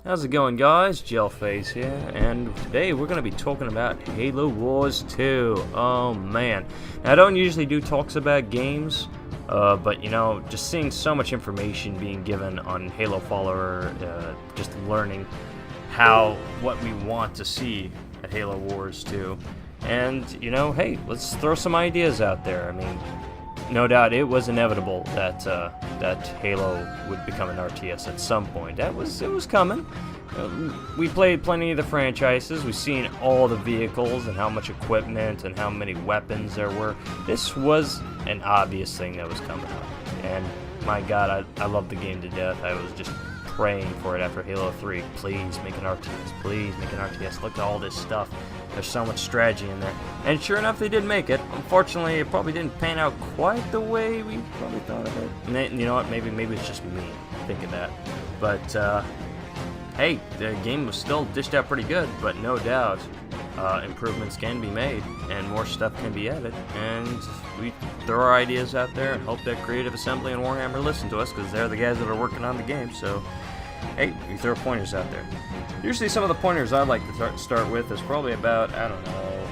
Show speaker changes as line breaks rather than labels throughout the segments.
How's it going, guys? Gelface here, and today we're going to be talking about Halo Wars 2. Oh man, now, I don't usually do talks about games, but you know, just seeing so much information being given on Halo Follower, just learning what we want to see at Halo Wars 2, and you know, hey, let's throw some ideas out there. I mean, no doubt it was inevitable that Halo would become an RTS at some point. It was coming. We played plenty of the franchises. We've seen all the vehicles and how much equipment and how many weapons there were. This was an obvious thing that was coming up. And my God, I love the game to death. I was just praying for it after Halo 3. Please make an RTS. Please make an RTS. Look at all this stuff. There's so much strategy in there. And sure enough, they did make it. Unfortunately, it probably didn't pan out quite the way we probably thought of it. And you know what? Maybe it's just me thinking that. But, hey, the game was still dished out pretty good. But no doubt, improvements can be made. And more stuff can be added. And we throw our ideas out there and hope that Creative Assembly and Warhammer listen to us. Because they're the guys that are working on the game. So, hey, we throw pointers out there. Usually some of the pointers I like to start with is probably about, I don't know,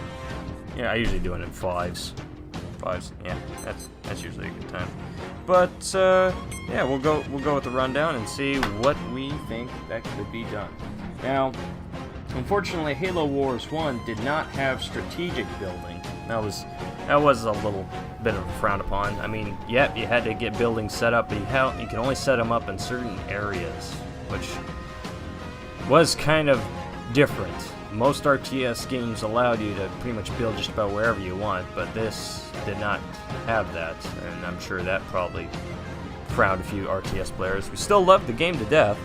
yeah, I usually do it in fives, yeah, that's usually a good time. But, yeah, we'll go with the rundown and see what we think that could be done. Now, unfortunately, Halo Wars 1 did not have strategic building. That was a little bit of frowned upon. I mean, yeah, you had to get buildings set up, but you can only set them up in certain areas, which was kind of different. Most RTS games allowed you to pretty much build just about wherever you want, but this did not have that, and I'm sure that probably frowned a few RTS players. We still loved the game to death,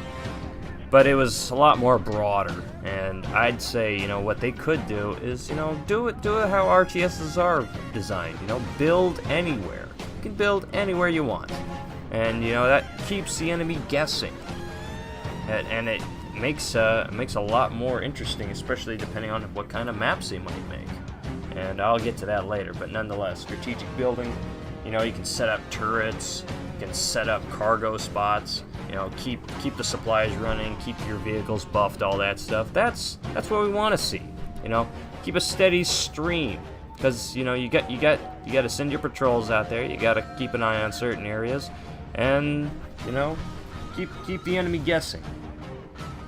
but it was a lot more broader, and I'd say, you know, what they could do is, you know, do it how RTSs are designed, you know, build anywhere. You can build anywhere you want, and, you know, that keeps the enemy guessing, and it makes a lot more interesting, especially depending on what kind of maps they might make. And I'll get to that later, but nonetheless, strategic building, you know, you can set up turrets, you can set up cargo spots, you know, keep the supplies running, keep your vehicles buffed, all that stuff. That's what we want to see. You know, keep a steady stream, because you know you got to send your patrols out there. You got to keep an eye on certain areas, and you know, keep the enemy guessing.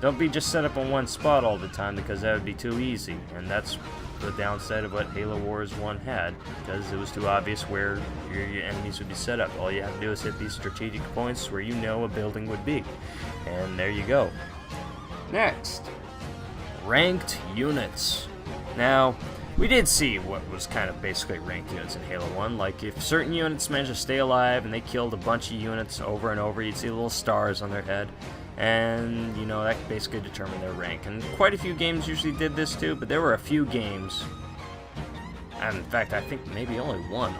Don't be just set up on one spot all the time, because that would be too easy, and that's the downside of what Halo Wars 1 had, because it was too obvious where your enemies would be set up. All you have to do is hit these strategic points where you know a building would be, and there you go. Next, ranked units. Now, we did see what was kind of basically ranked units in Halo 1, like if certain units managed to stay alive and they killed a bunch of units over and over, you'd see little stars on their head. And, you know, that basically determined their rank. And quite a few games usually did this too, but there were a few games, and in fact, I think maybe only one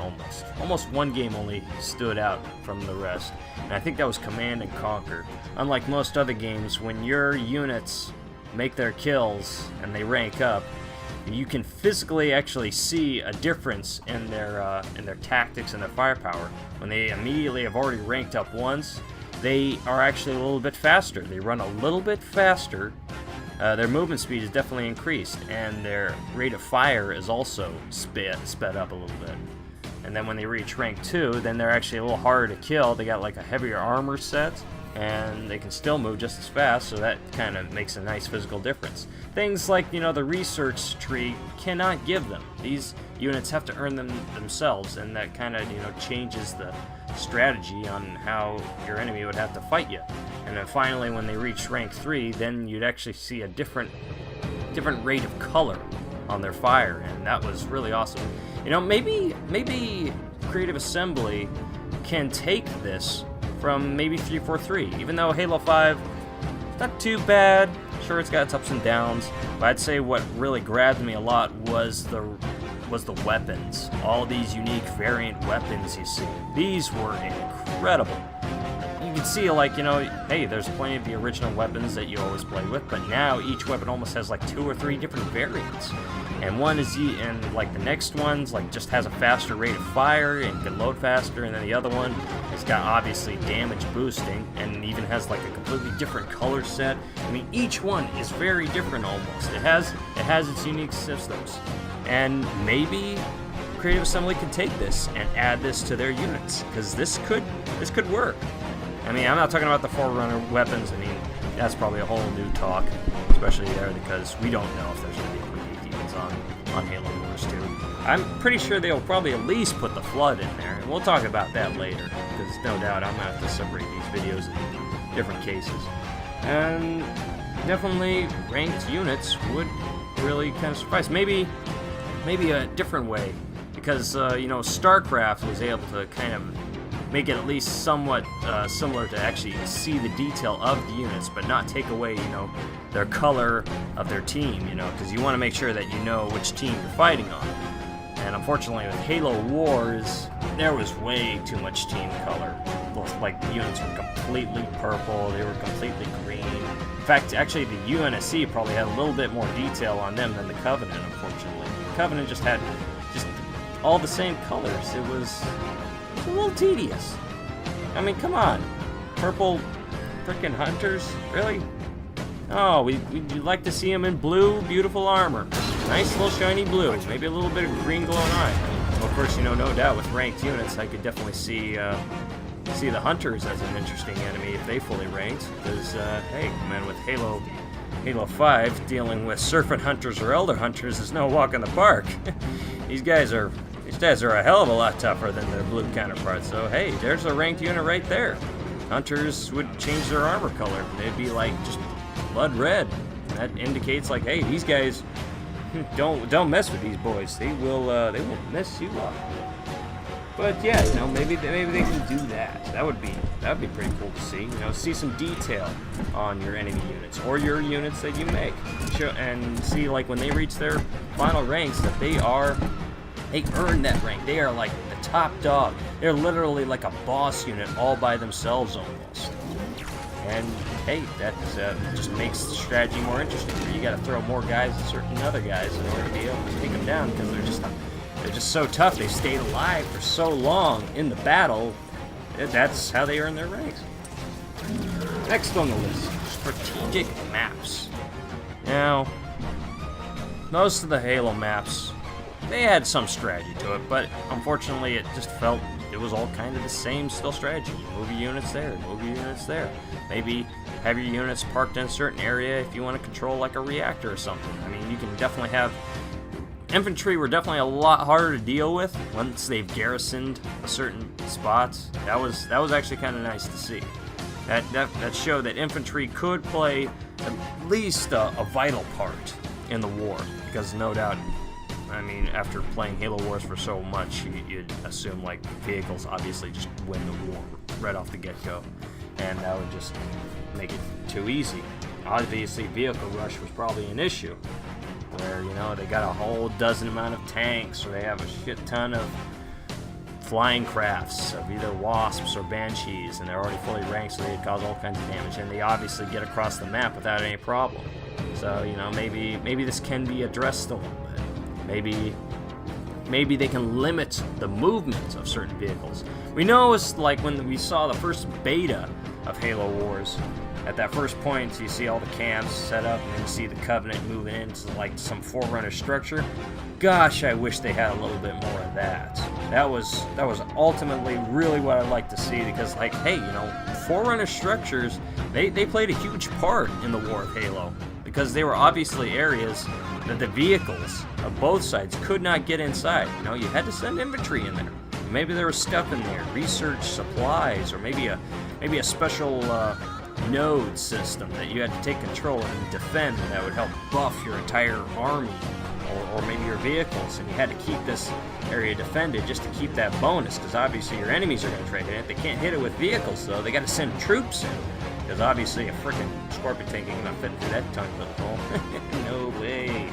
almost one game only stood out from the rest. And I think that was Command and Conquer. Unlike most other games, when your units make their kills and they rank up, you can physically actually see a difference in their tactics and their firepower. When they immediately have already ranked up once, they are actually a little bit faster. They run a little bit faster. Their movement speed is definitely increased, and their rate of fire is also sped up a little bit. And then when they reach rank 2, then they're actually a little harder to kill. They got like a heavier armor set, and they can still move just as fast, so that kind of makes a nice physical difference. Things like, you know, the research tree cannot give them. These units have to earn them themselves, and that kind of, you know, changes the strategy on how your enemy would have to fight you. And then finally, when they reach rank 3, then you'd actually see a different rate of color on their fire, and that was really awesome. You know, maybe Creative Assembly can take this from maybe 343, even though Halo 5 is not too bad. Sure, it's got its ups and downs, but I'd say what really grabbed me a lot was the weapons. All these unique variant weapons you see. These were incredible. you can see, like, you know, hey, there's plenty of the original weapons that you always play with, but now each weapon almost has like 2 or 3 different variants. And one is and like the next one's like just has a faster rate of fire and can load faster, and then the other one has got obviously damage boosting and even has like a completely different color set. I mean, each one is very different almost. It has its unique systems, and maybe Creative Assembly could take this and add this to their units, because this could work. I mean, I'm not talking about the Forerunner weapons. I mean, that's probably a whole new talk, especially there, because we don't know if there's going to be Create Demons on Halo Wars 2. I'm pretty sure they'll probably at least put the Flood in there, and we'll talk about that later, because no doubt I'm going to have to separate these videos in different cases. And definitely ranked units would really kind of surprise. Maybe a different way, because you know, StarCraft was able to kind of make it at least somewhat similar to actually see the detail of the units, but not take away, you know, their color of their team, you know, because you want to make sure that you know which team you're fighting on. And unfortunately with Halo Wars, there was way too much team color. Like, the units were completely purple, they were completely green. In fact, actually the UNSC probably had a little bit more detail on them than the Covenant, unfortunately. The Covenant just had all the same colors. It was a little tedious. I mean, come on. Purple frickin' hunters? Really? Oh, we'd like to see them in blue, beautiful armor. Nice little shiny blue. Maybe a little bit of green glowing eye. Well, of course, you know, no doubt with ranked units, I could definitely see the hunters as an interesting enemy if they fully ranked. Because, hey, man, with Halo 5, dealing with serpent hunters or elder hunters is no walk in the park. These guys are a hell of a lot tougher than their blue counterparts. So hey, there's a ranked unit right there. Hunters would change their armor color. They'd be like just blood red. That indicates like, hey, these guys don't mess with these boys. They will mess you up. But yeah, you know, maybe they can do that. That would be pretty cool to see. You know, see some detail on your enemy units or your units that you make, and see like when they reach their final ranks that they earn that rank. They are like the top dog. They're literally like a boss unit all by themselves almost. And hey, that just makes the strategy more interesting. You got to throw more guys at certain other guys in order to be able to take them down, because they're just so tough. They stayed alive for so long in the battle. That's how they earn their ranks. Next on the list, strategic maps. Now, most of the Halo maps, they had some strategy to it, but unfortunately it just felt it was all kind of the same still strategy. Move your units there, move your units there. Maybe have your units parked in a certain area if you want to control like a reactor or something. I mean, you can definitely have... Infantry were definitely a lot harder to deal with once they've garrisoned a certain spot. That was actually kind of nice to see. That showed that infantry could play at least a vital part in the war, because no doubt, I mean, after playing Halo Wars for so much, you'd assume like vehicles obviously just win the war right off the get-go, and that would just make it too easy. Obviously, vehicle rush was probably an issue, where, you know, they got a whole dozen amount of tanks, or they have a shit ton of flying crafts of either Wasps or Banshees, and they're already fully ranked, so they cause all kinds of damage, and they obviously get across the map without any problem. So, you know, maybe this can be addressed a little bit. Maybe they can limit the movement of certain vehicles. We know it's like when we saw the first beta of Halo Wars. At that first point, you see all the camps set up, and then you see the Covenant moving into like some Forerunner structure. Gosh, I wish they had a little bit more of that. That was ultimately really what I'd like to see, because like, hey, you know, Forerunner structures, they played a huge part in the War of Halo, because they were obviously areas that the vehicles of both sides could not get inside. You know, you had to send infantry in there. Maybe there was stuff in there, research supplies, or maybe a special node system that you had to take control of and defend, and that would help buff your entire army, or maybe your vehicles, and you had to keep this area defended just to keep that bonus, because obviously your enemies are going to try to hit it. They can't hit it with vehicles, though. They got to send troops in, because obviously a freaking Scorpion tank ain't going to fit through that ton of hole. No way.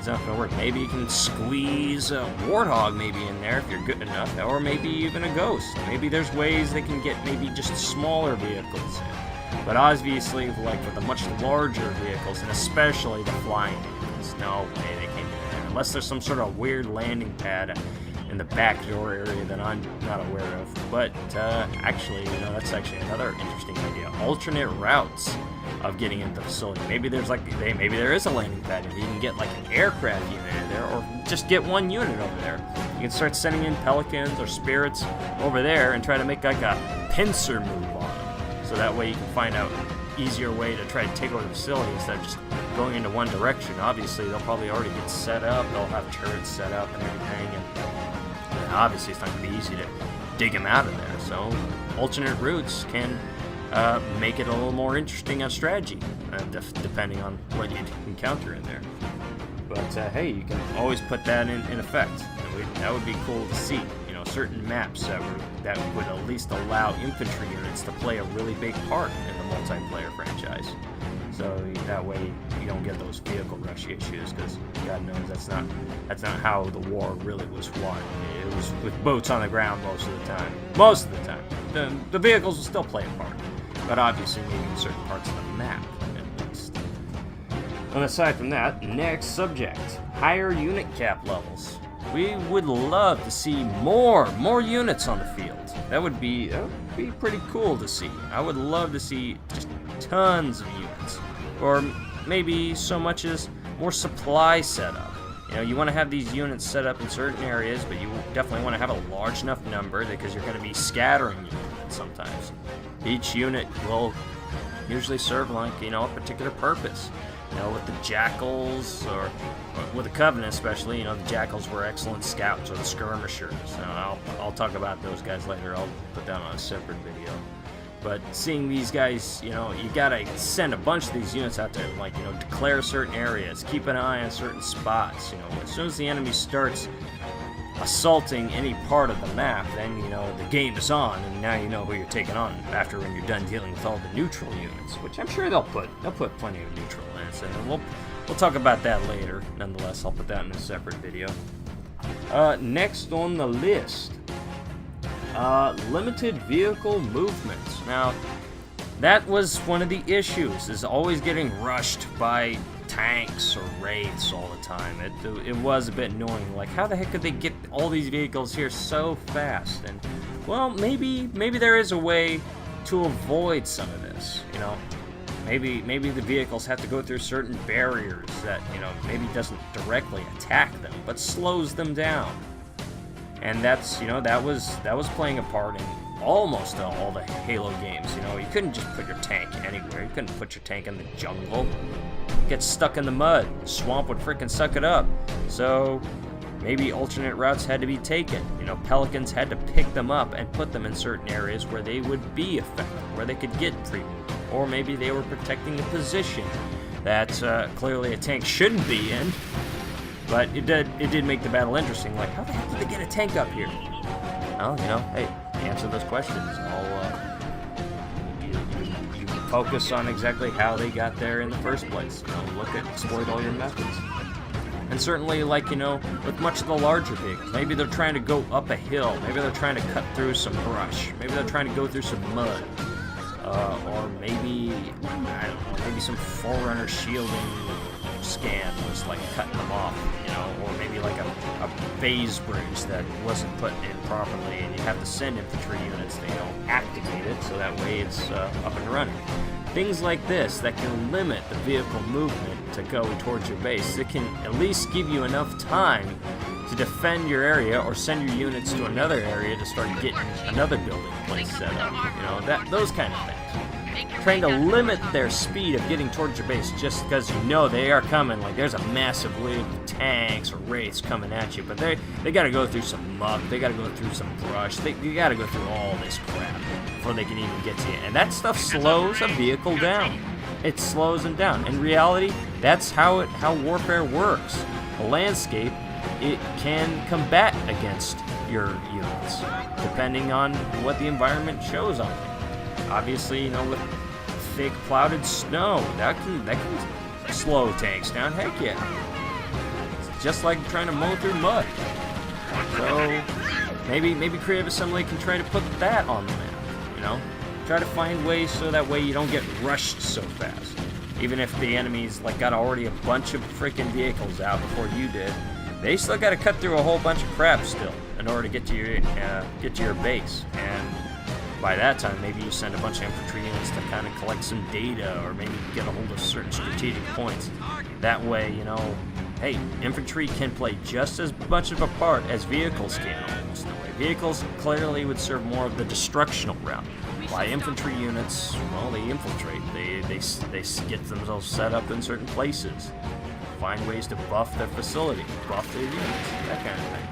it's not gonna work. Maybe you can squeeze a Warthog maybe in there if you're good enough, or maybe even a Ghost. Maybe there's ways they can get maybe just smaller vehicles in. But obviously, like with the much larger vehicles, and especially the flying vehicles, no way they can't do that. Unless there's some sort of weird landing pad in the back door area that I'm not aware of. But actually, that's actually another interesting idea. Alternate routes of getting into the facility. Maybe there's maybe there is a landing pad, and you can get like an aircraft unit in there, or just get one unit over there. You can start sending in Pelicans or Spirits over there and try to make like a pincer move on them. So that way you can find out easier way to try to take over the facility instead of just going into one direction. Obviously, they'll probably already get set up. They'll have turrets set up and everything, and obviously it's not going to be easy to dig them out of there. So alternate routes can make it a little more interesting on strategy, depending on what you encounter in there. But hey, you can always put that in effect. That would be cool to see. Certain maps that would at least allow infantry units to play a really big part in the multiplayer franchise. So that way you don't get those vehicle rush issues, because God knows that's not how the war really was won. It was with boats on the ground most of the time. Most of the time, the vehicles will still play a part, but obviously maybe in certain parts of the map at least. And aside from that, next subject: higher unit cap levels. We would love to see more units on the field. That would be pretty cool to see. I would love to see just tons of units, or maybe so much as more supply set up. You want to have these units set up in certain areas, but you definitely want to have a large enough number, because you're going to be scattering units sometimes. Each unit will usually serve like a particular purpose. With the Jackals, or with the Covenant especially, the Jackals were excellent scouts, or the skirmishers. I'll talk about those guys later. I'll put that on a separate video. But seeing these guys, you gotta send a bunch of these units out there, declare certain areas, keep an eye on certain spots. As soon as the enemy starts assaulting any part of the map, then the game is on, and now you know who you're taking on after when you're done dealing with all the neutral units, which I'm sure they'll put plenty of neutral units in, and we'll talk about that later. Nonetheless, I'll put that in a separate video. Next on the list, limited vehicle movements. Now, that was one of the issues, is always getting rushed by tanks or wraiths all the time. It was a bit annoying. Like, how the heck could they get all these vehicles here so fast? And well, maybe there is a way to avoid some of this. Maybe the vehicles have to go through certain barriers that maybe doesn't directly attack them, but slows them down. And that's that was playing a part in almost all the Halo games. You couldn't just put your tank anywhere. You couldn't put your tank in the jungle. Get stuck in the mud. The swamp would freaking suck it up. So maybe alternate routes had to be taken. Pelicans had to pick them up and put them in certain areas where they would be effective, where they could get free movement. Or maybe they were protecting a position that clearly a tank shouldn't be in. But it did make the battle interesting. Like, how the heck did they get a tank up here? Well, hey, answer those questions. You focus on exactly how they got there in the first place. Exploit all your methods. And certainly, with much of the larger vehicles, maybe they're trying to go up a hill. Maybe they're trying to cut through some brush. Maybe they're trying to go through some mud. Or maybe, I don't know, maybe some Forerunner shielding scan was cutting them off, or maybe a phase bridge that wasn't put in properly, and you have to send infantry units to activate it so that way it's up and running. Things like this that can limit the vehicle movement to go towards your base. It can at least give you enough time to defend your area, or send your units to another area to start getting another building place set up. Those kind of things. Trying to limit their speed of getting towards your base just because they are coming. There's a massive wave of tanks or wraiths coming at you, but they got to go through some muck, they got to go through some brush, they got to go through all this crap before they can even get to you. And that stuff slows a vehicle down. It slows them down. In reality, that's how warfare works. The landscape, it can combat against your units depending on what the environment shows on it. Obviously, with thick clouded snow, that can slow tanks down. Heck yeah. just like trying to mow through mud. So maybe Creative Assembly can try to put that on the map, you know? Try to find ways so that way you don't get rushed so fast. Even if the enemies like got already a bunch of freaking vehicles out before you did, they still got to cut through a whole bunch of crap still in order to get to your base. And by that time, maybe you send a bunch of infantry units to kind of collect some data, or maybe get a hold of certain strategic points. That way, you know, hey, infantry can play just as much of a part as vehicles can almost in a way. Vehicles clearly would serve more of the destructional route. Why infantry units, well, they infiltrate. They get themselves set up in certain places. Find ways to buff their facility, buff their units, that kind of thing.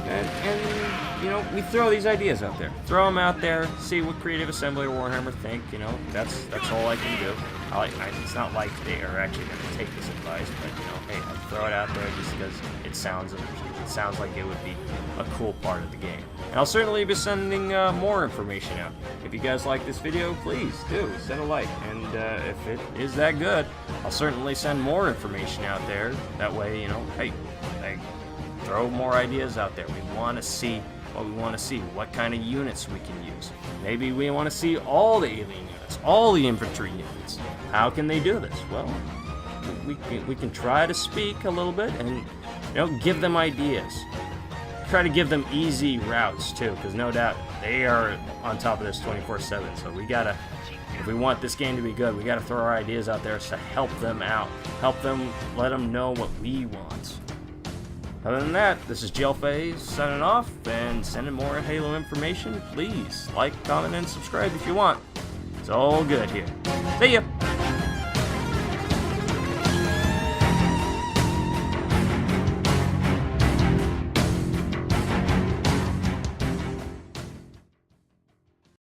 And you know, we throw these ideas out there. Throw them out there, see what Creative Assembly or Warhammer think, you know. That's all I can do. It's not like they are actually going to take this advice, but, you know, hey, I throw it out there just because it sounds like it would be a cool part of the game. And I'll certainly be sending more information out. If you guys like this video, please do send a like. And if it is that good, I'll certainly send more information out there. That way, you know, hey, throw more ideas out there. We want to see what we want to see, what kind of units we can use. Maybe we want to see all the alien units, all the infantry units. How can they do this? Well, we can try to speak a little bit and, you know, give them ideas. Try to give them easy routes too, because no doubt they are on top of this 24/7. So we gotta, if we want this game to be good, we gotta throw our ideas out there to help them out, help them, let them know what we want. Other than that, this is GLFaze signing off, and sending more Halo information. Please like, comment, and subscribe if you want. It's all good here. See ya!